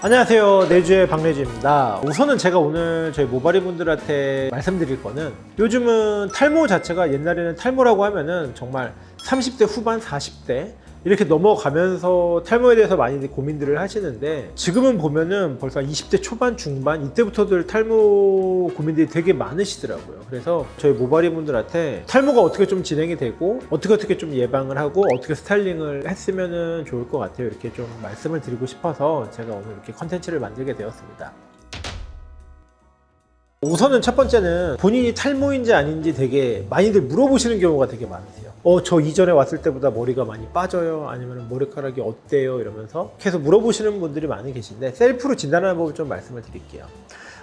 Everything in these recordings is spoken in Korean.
안녕하세요, 내주의 박내주입니다. 우선은 제가 오늘 저희 모발이 분들한테 말씀드릴 거는, 요즘은 탈모 자체가 옛날에는 탈모라고 하면은 정말 30대 후반 40대 이렇게 넘어가면서 탈모에 대해서 많이 고민들을 하시는데, 지금은 보면은 벌써 20대 초반 중반 이때부터들 탈모 고민들이 되게 많으시더라고요. 그래서 저희 모발이 분들한테 탈모가 어떻게 좀 진행이 되고 어떻게 좀 예방을 하고 어떻게 스타일링을 했으면 좋을 것 같아요, 이렇게 좀 말씀을 드리고 싶어서 제가 오늘 이렇게 컨텐츠를 만들게 되었습니다. 우선은 첫 번째는 본인이 탈모인지 아닌지 되게 많이들 물어보시는 경우가 되게 많으세요. 저 이전에 왔을 때보다 머리가 많이 빠져요, 아니면 머리카락이 어때요, 이러면서 계속 물어보시는 분들이 많이 계신데, 셀프로 진단하는 법을 좀 말씀을 드릴게요.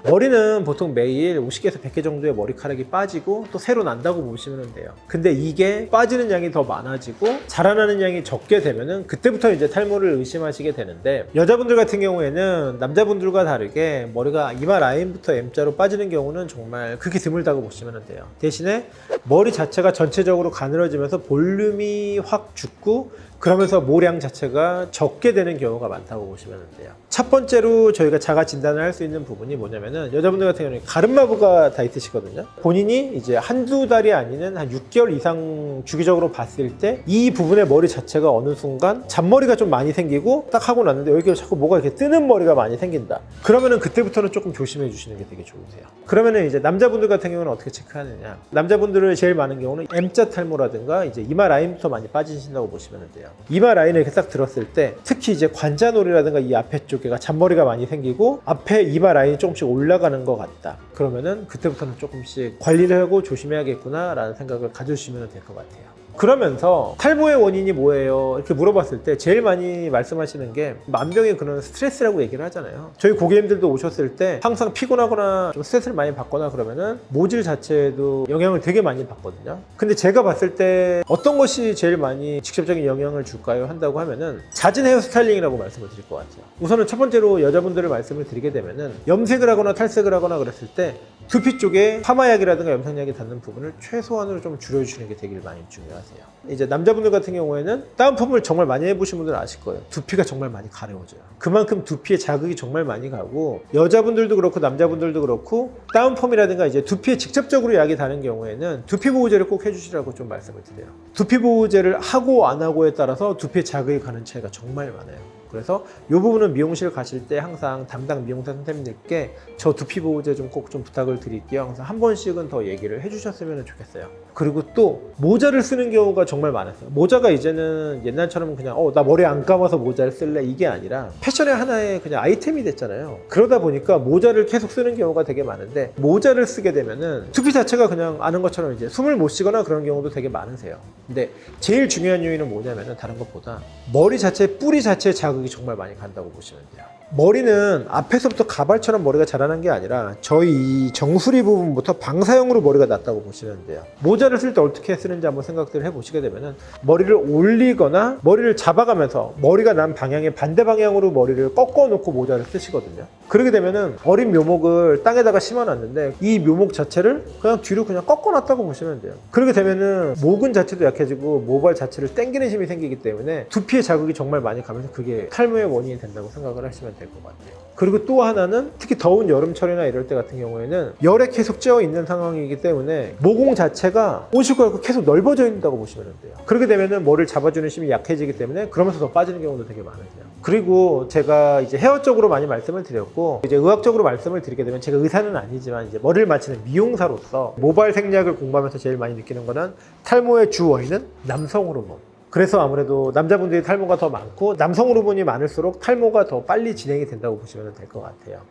머리는 보통 매일 50개에서 100개 정도의 머리카락이 빠지고 또 새로 난다고 보시면 돼요. 근데 이게 빠지는 양이 더 많아지고 자라나는 양이 적게 되면은 그때부터 이제 탈모를 의심하시게 되는데, 여자분들 같은 경우에는 남자분들과 다르게 머리가 이마 라인부터 M자로 빠지는 경우는 정말 그렇게 드물다고 보시면 돼요. 대신에 머리 자체가 전체적으로 가늘어지면서 볼륨이 확 죽고, 그러면서 모량 자체가 적게 되는 경우가 많다고 보시면 돼요. 첫 번째로 저희가 자가 진단을 할 수 있는 부분이 뭐냐면은, 여자분들 같은 경우는 가름마부가 다 있으시거든요. 본인이 이제 한두 달이 아니는 한 6개월 이상 주기적으로 봤을 때 이 부분의 머리 자체가 어느 순간 잔머리가 좀 많이 생기고, 딱 하고 났는데 여기 자꾸 뭐가 이렇게 뜨는 머리가 많이 생긴다. 그러면은 그때부터는 조금 조심해 주시는 게 되게 좋으세요. 그러면은 이제 남자분들 같은 경우는 어떻게 체크하느냐? 남자분들을 제일 많은 경우는 M자 탈모라든가 이제 이마 라인부터 많이 빠지신다고 보시면 돼요. 이마 라인을 이렇게 딱 들었을 때 특히 이제 관자놀이라든가 이 앞에 쪽에가 잔머리가 많이 생기고 앞에 이마 라인이 조금씩 올라가는 것 같다. 그러면은 그때부터는 조금씩 관리를 하고 조심해야겠구나 라는 생각을 가져주시면 될 것 같아요. 그러면서 탈모의 원인이 뭐예요? 이렇게 물어봤을 때 제일 많이 말씀하시는 게 만병의 근원은 스트레스라고 얘기를 하잖아요. 저희 고객님들도 오셨을 때 항상 피곤하거나 좀 스트레스를 많이 받거나 그러면은 모질 자체에도 영향을 되게 많이 받거든요. 근데 제가 봤을 때 어떤 것이 제일 많이 직접적인 영향을 줄까요? 한다고 하면은 잦은 헤어 스타일링이라고 말씀을 드릴 것 같아요. 우선은 첫 번째로 여자분들을 말씀을 드리게 되면은 염색을 하거나 탈색을 하거나 그랬을 때 두피 쪽에 파마약이라든가 염색약이 닿는 부분을 최소한으로 좀 줄여주시는 게 되게 많이 중요하세요. 이제 남자분들 같은 경우에는 다운펌을 정말 많이 해보신 분들은 아실 거예요. 두피가 정말 많이 가려워져요. 그만큼 두피에 자극이 정말 많이 가고, 여자분들도 그렇고 남자분들도 그렇고 다운펌이라든가 이제 두피에 직접적으로 약이 닿는 경우에는 두피 보호제를 꼭 해주시라고 좀 말씀을 드려요. 두피 보호제를 하고 안 하고에 따라서 두피에 자극이 가는 차이가 정말 많아요. 그래서 이 부분은 미용실 가실 때 항상 담당 미용사 선생님들께 저 두피 보호제 좀 꼭 좀 부탁을 드릴게요. 항상 한 번씩은 더 얘기를 해주셨으면 좋겠어요. 그리고 또 모자를 쓰는 경우가 정말 많았어요. 모자가 이제는 옛날처럼 그냥 나 머리 안 감아서 모자를 쓸래 이게 아니라 패션의 하나의 그냥 아이템이 됐잖아요. 그러다 보니까 모자를 계속 쓰는 경우가 되게 많은데, 모자를 쓰게 되면은 두피 자체가 그냥 아는 것처럼 이제 숨을 못 쉬거나 그런 경우도 되게 많으세요. 근데 제일 중요한 요인은 뭐냐면은 다른 것보다 머리 자체, 뿌리 자체에 자극이 정말 많이 간다고 보시면 돼요. 머리는 앞에서부터 가발처럼 머리가 자라난 게 아니라 저희 이 정수리 부분부터 방사형으로 머리가 났다고 보시면 돼요. 모자를 쓸 때 어떻게 쓰는지 한번 생각들을 해보시게 되면은, 머리를 올리거나 머리를 잡아가면서 머리가 난 방향의 반대 방향으로 머리를 꺾어 놓고 모자를 쓰시거든요. 그렇게 되면은 어린 묘목을 땅에다가 심어놨는데 이 묘목 자체를 그냥 뒤로 그냥 꺾어놨다고 보시면 돼요. 그렇게 되면은 모근 자체도 약해지고 모발 자체를 당기는 힘이 생기기 때문에 두피의 자극이 정말 많이 가면서 그게 탈모의 원인이 된다고 생각을 하시면 될 것 같아요. 그리고 또 하나는 특히 더운 여름철이나 이럴 때 같은 경우에는 열에 계속 쬐어 있는 상황이기 때문에 모공 자체가 온실가가 계속 넓어져 있다고 보시면 돼요. 그렇게 되면은 머리를 잡아주는 힘이 약해지기 때문에 그러면서 더 빠지는 경우도 되게 많으세요. 그리고 제가 이제 헤어 쪽으로 많이 말씀을 드렸고, 이제 의학적으로 말씀을 드리게 되면, 제가 의사는 아니지만 이제 머리를 맞히는 미용사로서 모발 생략을 공부하면서 제일 많이 느끼는 거는, 탈모의 주 원인은 남성 호르몬. 그래서 아무래도 남자분들이 탈모가 더 많고 남성 호르몬이 많을수록 탈모가 더 빨리 진행이 된다고 보시면 될 것 같아요.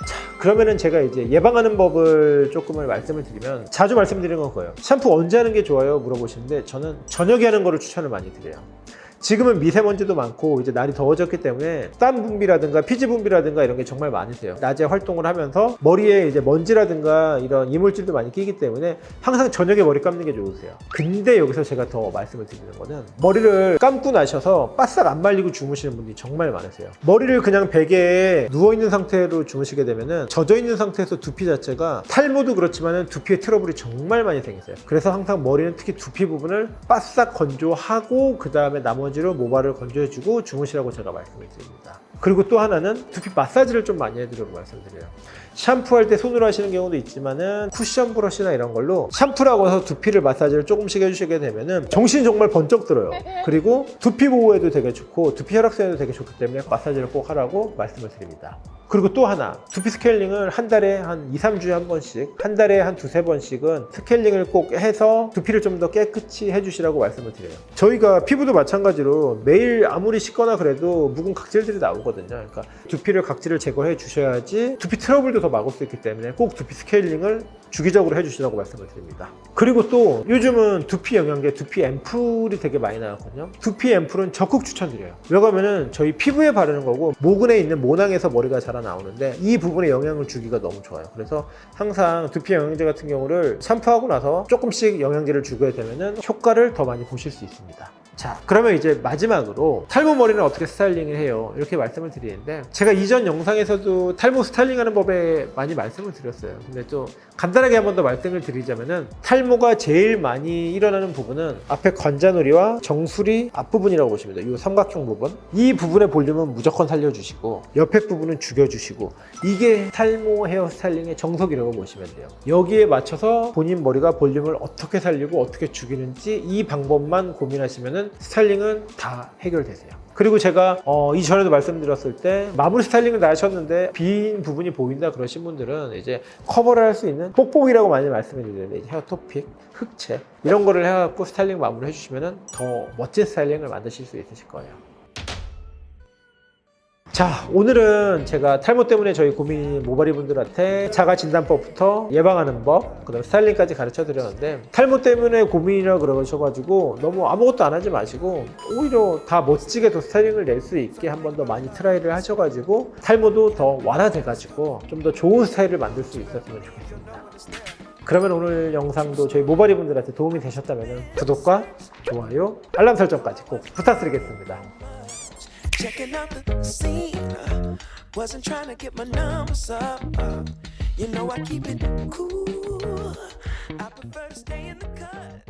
자, 그러면은 제가 이제 예방하는 법을 조금을 말씀을 드리면, 자주 말씀드리는 건 그거예요. 샴푸 언제 하는 게 좋아요? 물어보시는데 저는 저녁에 하는 거를 추천을 많이 드려요. 지금은 미세먼지도 많고 이제 날이 더워졌기 때문에 땀 분비라든가 피지 분비라든가 이런 게 정말 많으세요. 낮에 활동을 하면서 머리에 이제 먼지라든가 이런 이물질도 많이 끼기 때문에 항상 저녁에 머리 감는 게 좋으세요. 근데 여기서 제가 더 말씀을 드리는 거는, 머리를 감고 나셔서 바싹 안 말리고 주무시는 분들이 정말 많으세요. 머리를 그냥 베개에 누워있는 상태로 주무시게 되면은 젖어있는 상태에서 두피 자체가, 탈모도 그렇지만 두피에 트러블이 정말 많이 생기세요. 그래서 항상 머리는 특히 두피 부분을 바싹 건조하고 그 다음에 나머지 에너지로 모발을 건조해주고 주무시라고 제가 말씀을 드립니다. 그리고 또 하나는 두피 마사지를 좀 많이 해드리라고 말씀드려요. 샴푸할 때 손으로 하시는 경우도 있지만은 쿠션 브러쉬나 이런 걸로 샴푸라고 해서 두피를 마사지를 조금씩 해주시게 되면은 정신이 정말 번쩍 들어요. 그리고 두피 보호에도 되게 좋고 두피 혈액순환에도 되게 좋기 때문에 마사지를 꼭 하라고 말씀을 드립니다. 그리고 또 하나, 두피 스케일링을 한 달에 한 2, 3주에 한 번씩, 한 달에 한 2, 3번씩은 스케일링을 꼭 해서 두피를 좀 더 깨끗이 해주시라고 말씀을 드려요. 저희가 피부도 마찬가지로 매일 아무리 씻거나 그래도 묵은 각질들이 나오거든요. 그러니까 두피를 각질을 제거해 주셔야지 두피 트러블도 더 막을 수 있기 때문에 꼭 두피 스케일링을 주기적으로 해주시라고 말씀을 드립니다. 그리고 또 요즘은 두피 영양제, 두피 앰플이 되게 많이 나왔거든요. 두피 앰플은 적극 추천드려요. 왜냐하면 저희 피부에 바르는 거고 모근에 있는 모낭에서 머리가 자라 나오는데 이 부분에 영향을 주기가 너무 좋아요. 그래서 항상 두피 영양제 같은 경우를 샴푸하고 나서 조금씩 영양제를 주게 되면 효과를 더 많이 보실 수 있습니다. 자, 그러면 이제 마지막으로 탈모 머리는 어떻게 스타일링을 해요? 이렇게 말씀을 드리는데 제가 이전 영상에서도 탈모 스타일링하는 법에 많이 말씀을 드렸어요. 근데 또 간단하게 한 번 더 말씀을 드리자면은 탈모가 제일 많이 일어나는 부분은 앞에 관자놀이와 정수리 앞부분이라고 보시면 돼요. 이 삼각형 부분. 이 부분의 볼륨은 무조건 살려주시고 옆에 부분은 죽여주시고 이게 탈모 헤어 스타일링의 정석이라고 보시면 돼요. 여기에 맞춰서 본인 머리가 볼륨을 어떻게 살리고 어떻게 죽이는지 이 방법만 고민하시면은 스타일링은 다 해결되세요. 그리고 제가 이전에도 말씀드렸을 때 마무리 스타일링을 다 하셨는데 빈 부분이 보인다 그러신 분들은 이제 커버를 할 수 있는 뽁뽁이라고 많이 말씀해 드리는데 헤어 토픽, 흑채 이런 거를 해갖고 스타일링 마무리 해주시면 더 멋진 스타일링을 만드실 수 있으실 거예요. 자, 오늘은 제가 탈모 때문에 저희 고민 모발이 분들한테 자가 진단법부터 예방하는 법, 그다음 스타일링까지 가르쳐 드렸는데 탈모 때문에 고민이라 그러셔가지고 너무 아무것도 안 하지 마시고 오히려 다 멋지게 더 스타일링을 낼 수 있게 한 번 더 많이 트라이를 하셔가지고 탈모도 더 완화돼가지고 좀 더 좋은 스타일을 만들 수 있었으면 좋겠습니다. 그러면 오늘 영상도 저희 모발이 분들한테 도움이 되셨다면 구독과 좋아요, 알람 설정까지 꼭 부탁드리겠습니다. Checking out the scene, wasn't trying to get my numbers up. You know I keep it cool. I prefer to stay in the cut.